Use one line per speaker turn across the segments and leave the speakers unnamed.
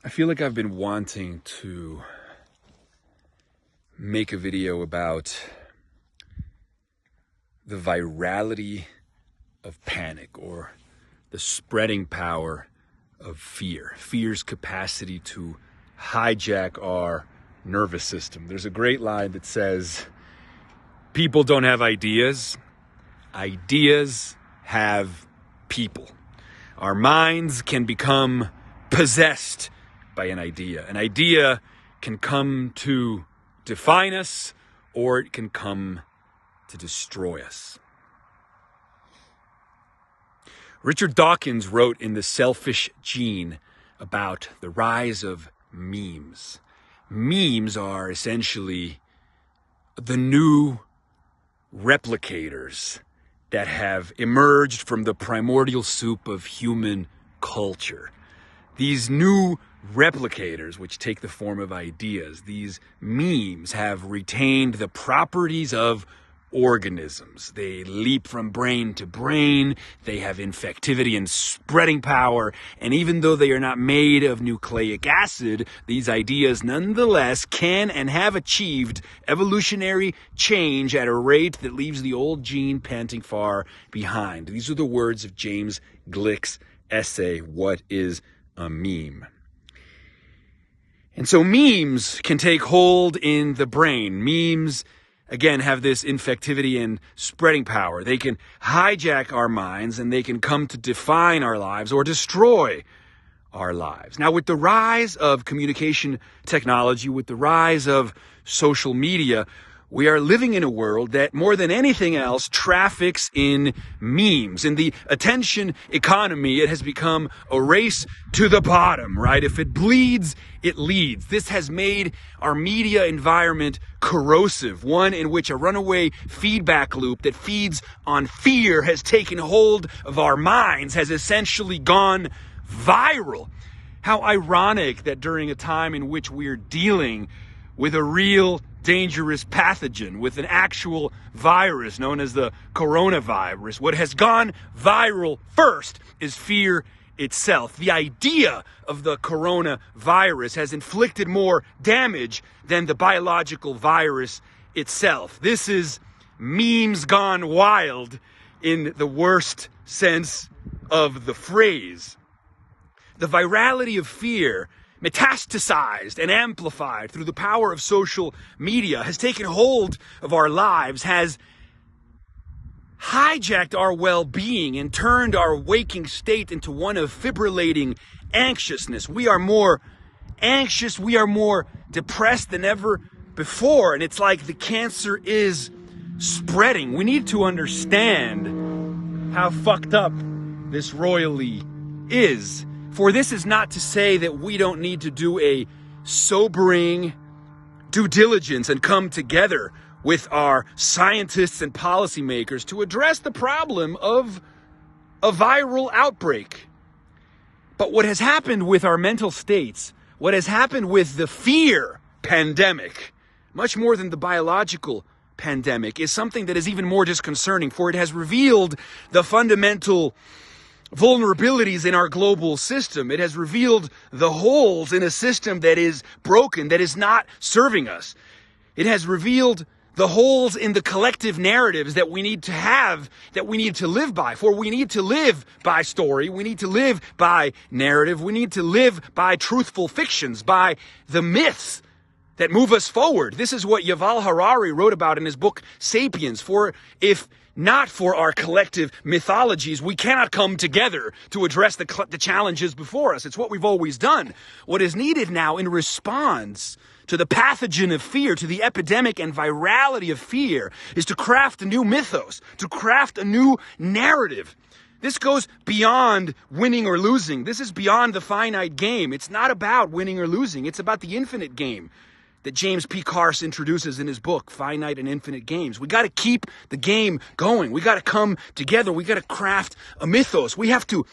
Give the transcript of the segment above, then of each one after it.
I feel like I've been wanting to make a video about the virality of panic, or the spreading power of fear. Fear's capacity to hijack our nervous system. There's a great line that says, people don't have ideas, ideas have people. Our minds can become possessed by an idea. An idea can come to define us, or it can come to destroy us. Richard Dawkins wrote in The Selfish Gene about the rise of memes. Memes are essentially the new replicators that have emerged from the primordial soup of human culture. These new replicators, which take the form of ideas, these memes have retained the properties of organisms. They leap from brain to brain, they have infectivity and spreading power, and even though they are not made of nucleic acid, these ideas nonetheless can and have achieved evolutionary change at a rate that leaves the old gene panting far behind. These are the words of James Glick's essay, What is a Meme? And so memes can take hold in the brain. Memes, again, have this infectivity and spreading power. They can hijack our minds, and they can come to define our lives or destroy our lives. Now, with the rise of communication technology, with the rise of social media, we are living in a world that, more than anything else, traffics in memes. In the attention economy, it has become a race to the bottom, right? If it bleeds, it leads. This has made our media environment corrosive, one in which a runaway feedback loop that feeds on fear has taken hold of our minds, has essentially gone viral. How ironic that during a time in which we're dealing with a real dangerous pathogen, with an actual virus known as the coronavirus, what has gone viral first is fear itself. The idea of the coronavirus has inflicted more damage than the biological virus itself. This is memes gone wild in the worst sense of the phrase. The virality of fear, metastasized and amplified through the power of social media, has taken hold of our lives, has hijacked our well-being and turned our waking state into one of fibrillating anxiousness. We are more anxious, we are more depressed than ever before, and it's like the cancer is spreading. We need to understand how fucked up this royally is. For this is not to say that we don't need to do a sobering due diligence and come together with our scientists and policymakers to address the problem of a viral outbreak. But what has happened with our mental states, what has happened with the fear pandemic, much more than the biological pandemic, is something that is even more disconcerting, for it has revealed the fundamental vulnerabilities in our global system. It has revealed the holes in a system that is broken, that is not serving us. It has revealed the holes in the collective narratives that we need to have, that we need to live by. For we need to live by story, we need to live by narrative, we need to live by truthful fictions, by the myths that move us forward. This is what Yuval Harari wrote about in his book, Sapiens. For if not for our collective mythologies, we cannot come together to address the challenges before us. It's what we've always done. What is needed now in response to the pathogen of fear, to the epidemic and virality of fear, is to craft a new mythos, to craft a new narrative. This goes beyond winning or losing. This is beyond the finite game. It's not about winning or losing. It's about the infinite game that James P. Carse introduces in his book, Finite and Infinite Games. We got to keep the game going. We got to come together. We got to craft a mythos. We have to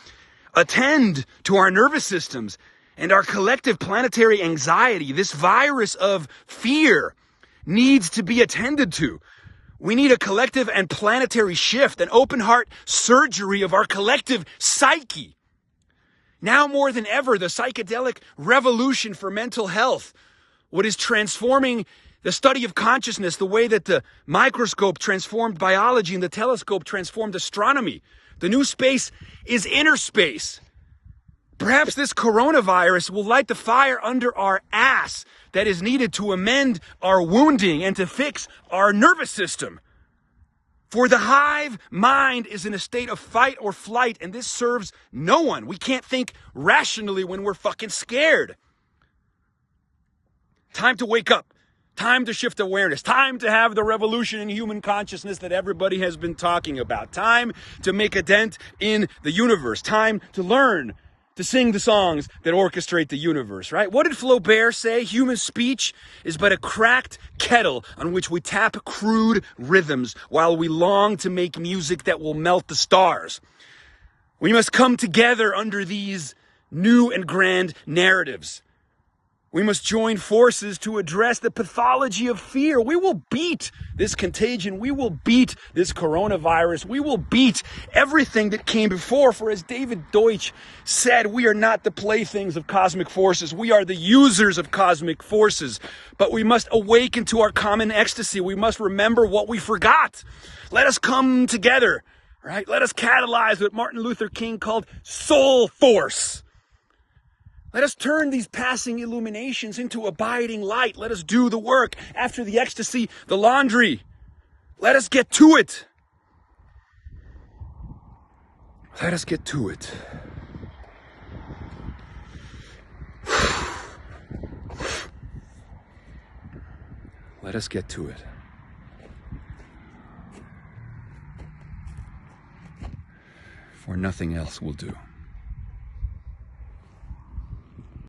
attend to our nervous systems and our collective planetary anxiety. This virus of fear needs to be attended to. We need a collective and planetary shift, an open heart surgery of our collective psyche. Now more than ever, the psychedelic revolution for mental health, what is transforming the study of consciousness, the way that the microscope transformed biology and the telescope transformed astronomy. The new space is inner space. Perhaps this coronavirus will light the fire under our ass that is needed to amend our wounding and to fix our nervous system. For the hive mind is in a state of fight or flight, and this serves no one. We can't think rationally when we're fucking scared. Time to wake up. Time to shift awareness. Time to have the revolution in human consciousness that everybody has been talking about. Time to make a dent in the universe. Time to learn to sing the songs that orchestrate the universe, right? What did Flaubert say? Human speech is but a cracked kettle on which we tap crude rhythms while we long to make music that will melt the stars. We must come together under these new and grand narratives. We must join forces to address the pathology of fear. We will beat this contagion. We will beat this coronavirus. We will beat everything that came before. For as David Deutsch said, we are not the playthings of cosmic forces. We are the users of cosmic forces. But we must awaken to our common ecstasy. We must remember what we forgot. Let us come together, right? Let us catalyze what Martin Luther King called soul force. Let us turn these passing illuminations into abiding light. Let us do the work. After the ecstasy, the laundry. Let us get to it. Let us get to it. Let us get to it. For nothing else will do.